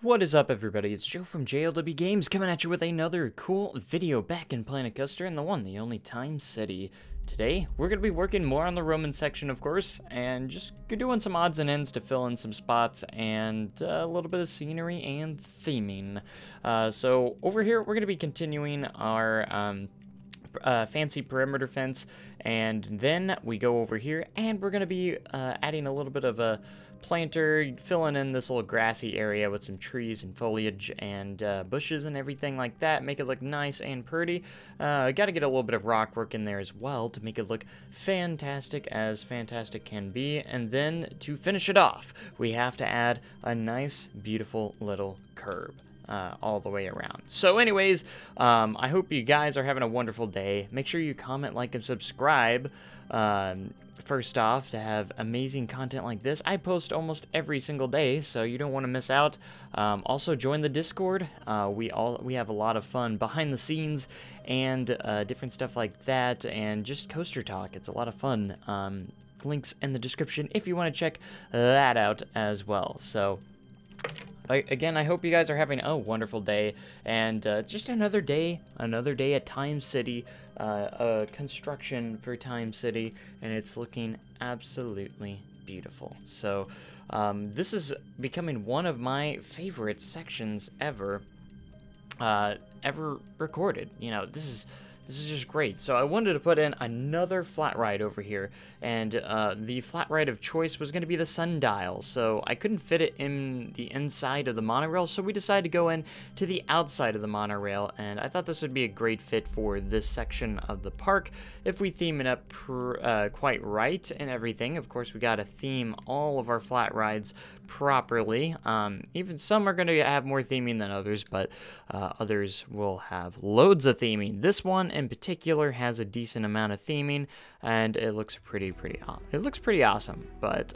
What is up, everybody? It's Joe from JLW Games coming at you with another cool video back in Planet Coaster in the one, the only Time City. Today, we're going to be working more on the Roman section, of course, and just doing some odds and ends to fill in some spots and a little bit of scenery and theming. So over here, we're going to be continuing our fancy perimeter fence, and then we go over here and we're going to be adding a little bit of a planter, filling in this little grassy area with some trees and foliage and bushes and everything like that, make it look nice and pretty. Got to get a little bit of rock work in there as well to make it look fantastic as fantastic can be. And then to finish it off, we have to add a nice beautiful little curb all the way around. So anyways, I hope you guys are having a wonderful day. Make sure you comment, like, and subscribe first off to have amazing content like this. I post almost every single day, so you don't want to miss out. Also join the Discord. We have a lot of fun behind the scenes and different stuff like that, and just coaster talk. It's a lot of fun. Links in the description if you want to check that out as well. So again, I hope you guys are having a wonderful day, and just another day at Time City, construction for Time City, and it's looking absolutely beautiful. So this is becoming one of my favorite sections ever recorded. You know, this is just great. So I wanted to put in another flat ride over here, and the flat ride of choice was going to be the sundial. So I couldn't fit it in the inside of the monorail, so we decided to go in to the outside of the monorail, and I thought this would be a great fit for this section of the park if we theme it up quite right and everything. Of course, we got to theme all of our flat rides properly. Even some are going to have more theming than others, but others will have loads of theming. This one in particular has a decent amount of theming, and it looks pretty awesome. But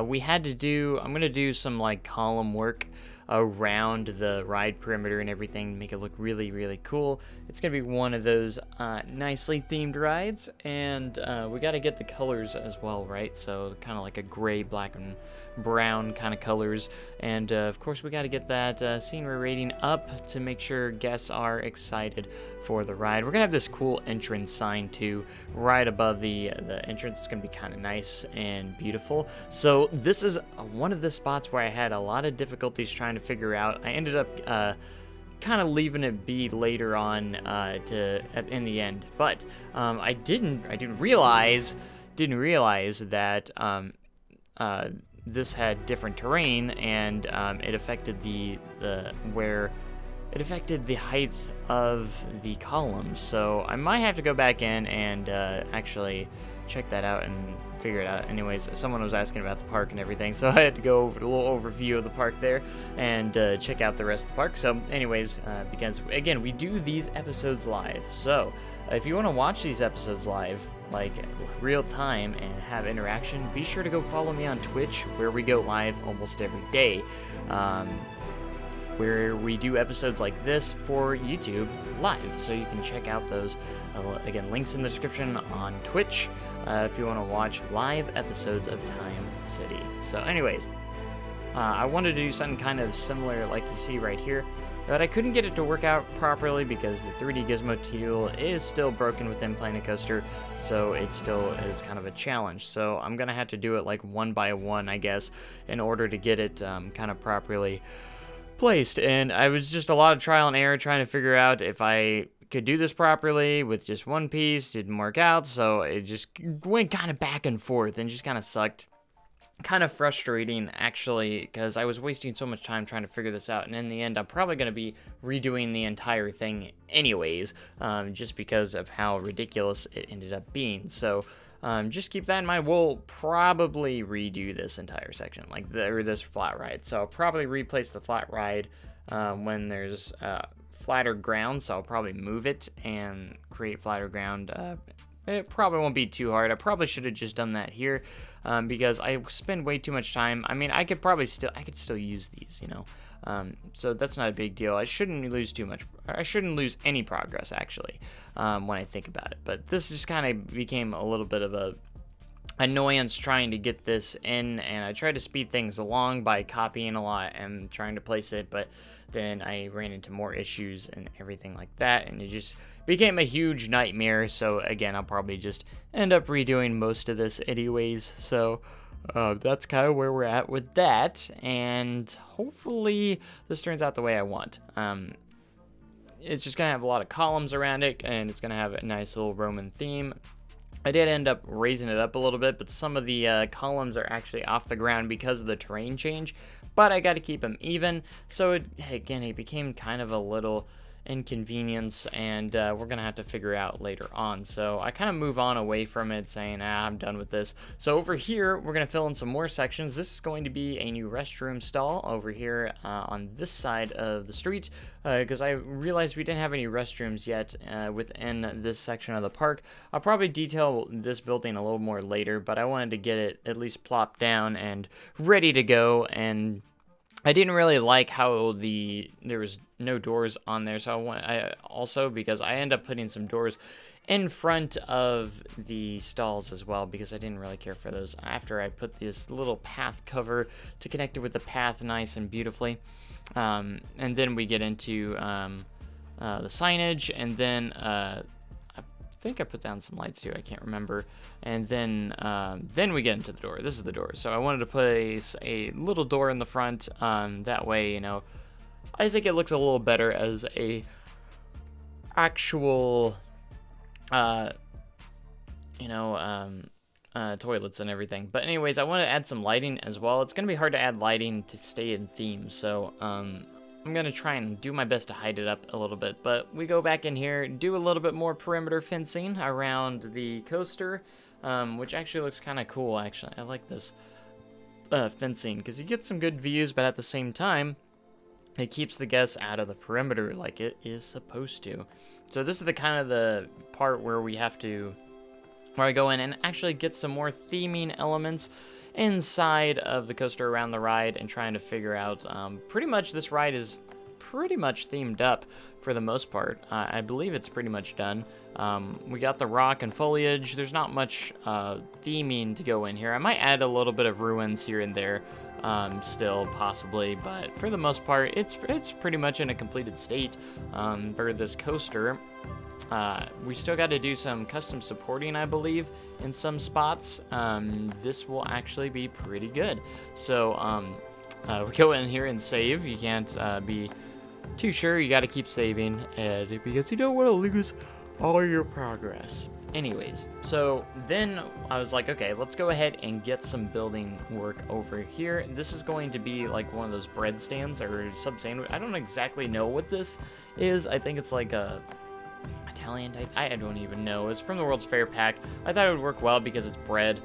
we had to do, I'm gonna do some like column work around the ride perimeter and everything, make it look really cool. It's gonna be one of those nicely themed rides, and we got to get the colors as well, right? So kind of like a gray, black, and brown kind of colors, and of course we got to get that scenery rating up to make sure guests are excited for the ride. We're gonna have this cool entrance sign too right above the entrance. It's gonna be kind of nice and beautiful. So this is one of the spots where I had a lot of difficulties trying to figure out. I ended up kind of leaving it be later on in the end, but I didn't realize that this had different terrain, and it affected the height of the columns. So I might have to go back in and actually check that out and figure it out. Anyways, someone was asking about the park and everything, so I had to go over a little overview of the park there and check out the rest of the park. So anyways, because again, we do these episodes live, so if you want to watch these episodes live, like real time, and have interaction, be sure to go follow me on Twitch, where we go live almost every day, where we do episodes like this for YouTube live, so you can check out those. Again, links in the description on Twitch if you want to watch live episodes of Time City. So anyways, I wanted to do something kind of similar like you see right here, but I couldn't get it to work out properly because the 3D Gizmo tool is still broken within Planet Coaster, so it still is kind of a challenge. So I'm gonna have to do it like one by one, I guess, in order to get it kind of properly placed. And I was just a lot of trial and error trying to figure out if I could do this properly with just one piece. Didn't work out, so it just went kind of back and forth and just kind of sucked. Kind of frustrating, actually, because I was wasting so much time trying to figure this out, and in the end I'm probably going to be redoing the entire thing anyways, just because of how ridiculous it ended up being. So just keep that in mind. We'll probably redo this entire section, like this flat ride. So I'll probably replace the flat ride when there's flatter ground, so I'll probably move it and create flatter ground. It probably won't be too hard. I probably should have just done that here because I spend way too much time. I mean, I could still use these, you know. So that's not a big deal. I shouldn't lose too much. I shouldn't lose any progress, actually, when I think about it. But this just kind of became a little bit of annoyance trying to get this in, and I tried to speed things along by copying a lot and trying to place it, but then I ran into more issues and everything like that, and it just became a huge nightmare. So again, I'll probably just end up redoing most of this anyways. So that's kind of where we're at with that, and hopefully this turns out the way I want. It's just gonna have a lot of columns around it, and it's gonna have a nice little Roman theme. I did end up raising it up a little bit, but some of the columns are actually off the ground because of the terrain change, but I got to keep them even. So it became kind of a little inconvenience, and we're gonna have to figure out later on. So I kind of move on away from it, saying I'm done with this. So over here we're gonna fill in some more sections. This is going to be a new restroom stall over here on this side of the street, because I realized we didn't have any restrooms yet within this section of the park. I'll probably detail this building a little more later, but I wanted to get it at least plopped down and ready to go. And I didn't really like how there was no doors on there, so I also, because I end up putting some doors in front of the stalls as well, because I didn't really care for those after I put this little path cover to connect it with the path nice and beautifully. And then we get into the signage, and then I think I put down some lights too, I can't remember. And then we get into the door. This is the door. So I wanted to put a little door in the front. That way, you know, I think it looks a little better as a actual, toilets and everything. But anyways, I want to add some lighting as well. It's gonna be hard to add lighting to stay in theme, so I'm gonna try and do my best to hide it up a little bit. But we go back in here, do a little bit more perimeter fencing around the coaster, which actually looks kind of cool. Actually, I like this fencing, because you get some good views, but at the same time it keeps the guests out of the perimeter like it is supposed to. So this is the kind of the part where I go in and actually get some more theming elements inside of the coaster around the ride, and trying to figure out, pretty much this ride is pretty much themed up for the most part. I believe it's pretty much done. We got the rock and foliage. There's not much theming to go in here. I might add a little bit of ruins here and there still possibly, but for the most part it's pretty much in a completed state for this coaster. We still got to do some custom supporting, I believe, in some spots. This will actually be pretty good. So we go in here and save. You can't be too sure. You got to keep saving, and because you don't want to lose all your progress. Anyways, so then I was like, okay, let's go ahead and get some building work over here. This is going to be like one of those bread stands or sub sandwich. I don't exactly know what this is. I think it's like a Italian type. I don't even know. It's from the World's Fair pack. I thought it would work well because it's bread,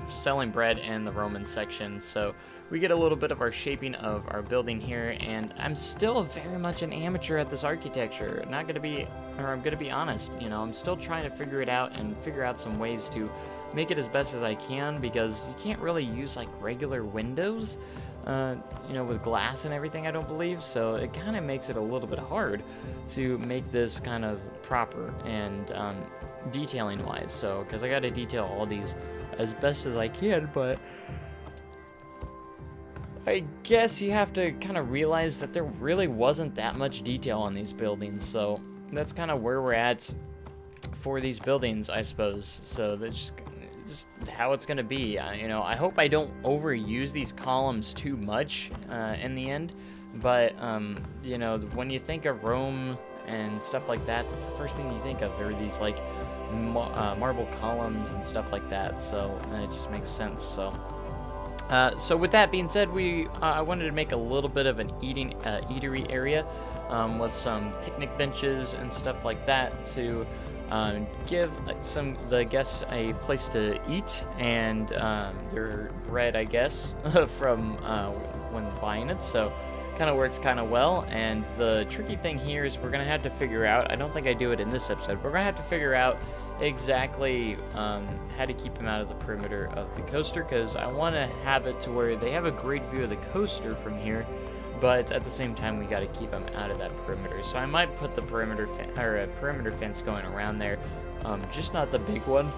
selling bread in the Roman section. So we get a little bit of our shaping of our building here, and I'm still very much an amateur at this architecture. I'm gonna be honest, I'm still trying to figure it out and figure out some ways to make it as best as I can, because you can't really use like regular windows, with glass and everything, I don't believe. So it kind of makes it a little bit hard to make this kind of proper and detailing wise. So, because I got to detail all these as best as I can, but I guess you have to kind of realize that there really wasn't that much detail on these buildings. So that's kind of where we're at for these buildings, I suppose. So that's just how it's gonna be. I hope I don't overuse these columns too much in the end, but when you think of Rome and stuff like that, that's the first thing you think of, are these like marble columns and stuff like that. So it just makes sense. So with that being said, I wanted to make a little bit of an eatery area with some picnic benches and stuff like that to give the guests a place to eat and their bread, I guess, from when buying it. So kind of works kind of well. And the tricky thing here is we're gonna have to figure out, I don't think I do it in this episode, but we're gonna have to figure out exactly how to keep them out of the perimeter of the coaster, because I want to have it to where they have a great view of the coaster from here, but at the same time we got to keep them out of that perimeter. So I might put the perimeter fence going around there, just not the big one.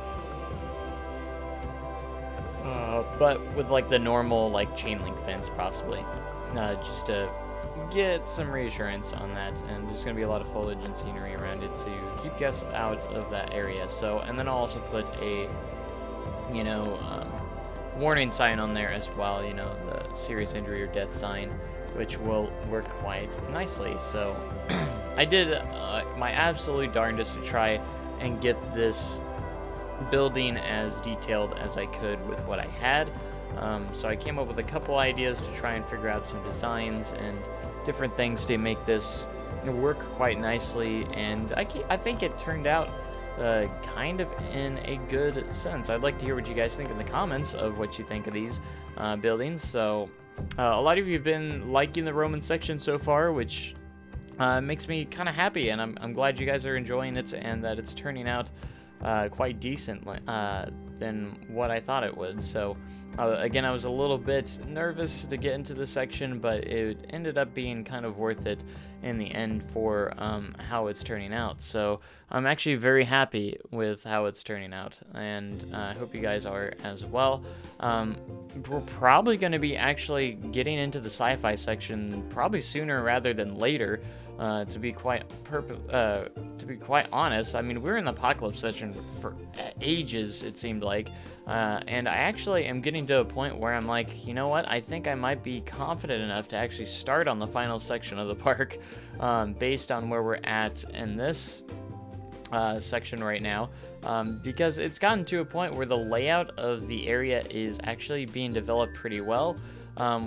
but with like the normal like chain link fence possibly, just to get some reassurance on that. And there's going to be a lot of foliage and scenery around it to keep guests out of that area. So, and then I'll also put a, you know, warning sign on there as well, you know, the serious injury or death sign, which will work quite nicely. So I did my absolute darndest to try and get this building as detailed as I could with what I had. So I came up with a couple ideas to try and figure out some designs and different things to make this work quite nicely, and I think it turned out kind of in a good sense. I'd like to hear what you guys think in the comments of what you think of these buildings. So a lot of you have been liking the Roman section so far, which makes me kind of happy, and I'm glad you guys are enjoying it and that it's turning out quite decently than what I thought it would. So again, I was a little bit nervous to get into this section, but it ended up being kind of worth it in the end for how it's turning out. So I'm actually very happy with how it's turning out, and I hope you guys are as well. We're probably going to be actually getting into the sci-fi section probably sooner rather than later. To be quite honest, I mean, we were in the Apocalypse section for ages, it seemed like, and I actually am getting to a point where I'm like, you know what, I think I might be confident enough to actually start on the final section of the park, based on where we're at in this section right now, because it's gotten to a point where the layout of the area is actually being developed pretty well.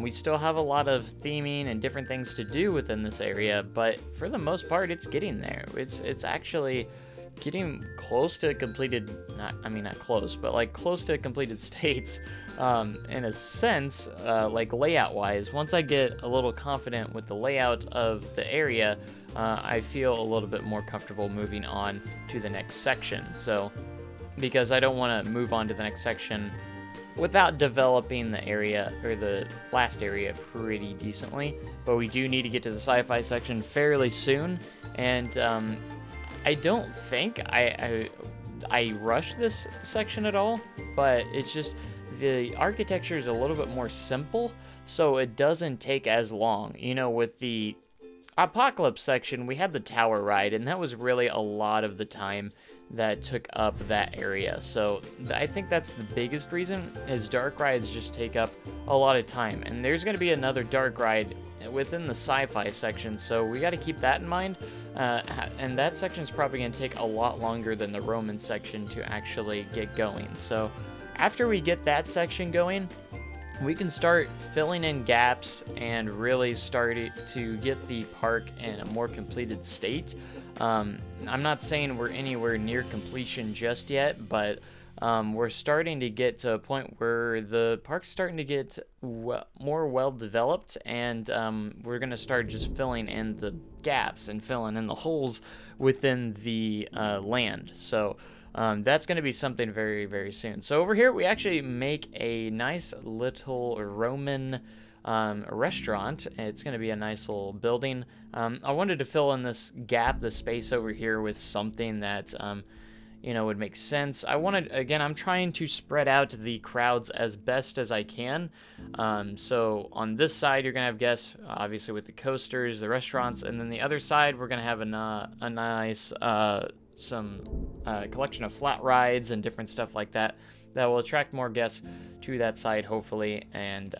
We still have a lot of theming and different things to do within this area, but for the most part, it's getting there. It's actually getting close to completed, not close, but like close to completed states, in a sense, like layout-wise. Once I get a little confident with the layout of the area, I feel a little bit more comfortable moving on to the next section. So, because I don't want to move on to the next section without developing the area, or the last area, pretty decently. But we do need to get to the sci-fi section fairly soon, and I don't think I rushed this section at all, but it's just the architecture is a little bit more simple, so it doesn't take as long. You know, with the Apocalypse section, we had the tower ride, and that was really a lot of the time that took up that area. So I think that's the biggest reason, is dark rides just take up a lot of time. And there's going to be another dark ride within the sci-fi section, so we got to keep that in mind. And that section is probably going to take a lot longer than the Roman section to actually get going. So after we get that section going, we can start filling in gaps and really start to get the park in a more completed state. I'm not saying we're anywhere near completion just yet, but we're starting to get to a point where the park's starting to get more well developed, and we're going to start just filling in the gaps and filling in the holes within the land. So that's going to be something very, very soon. So over here, we actually make a nice little Roman restaurant. It's going to be a nice little building. I wanted to fill in this gap, the space over here, with something that, you know, would make sense. I'm trying to spread out the crowds as best as I can. So on this side, you're going to have guests, obviously, with the coasters, the restaurants, and then the other side, we're going to have a nice, collection of flat rides and different stuff like that will attract more guests to that side, hopefully. And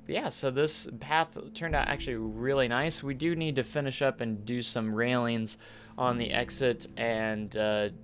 yeah, so this path turned out actually really nice. We do need to finish up and do some railings on the exit and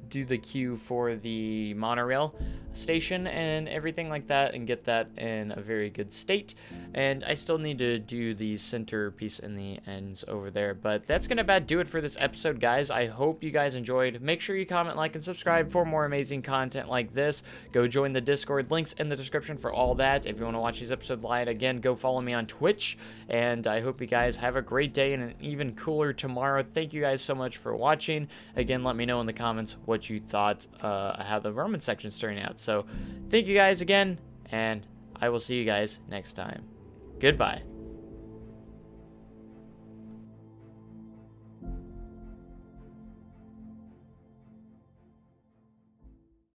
do the queue for the monorail station and everything like that, and get that in a very good state. And I still need to do the center piece in the ends over there. But that's gonna about do it for this episode, guys. I hope you guys enjoyed. Make sure you comment, like, and subscribe for more amazing content like this. Go join the Discord, links in the description for all that. If you want to watch these episodes live, again, go follow me on Twitch. And I hope you guys have a great day and an even cooler tomorrow. Thank you guys so much for watching. Again, let me know in the comments what you thought, how the Roman section's turning out. So thank you guys again, and I will see you guys next time. Goodbye.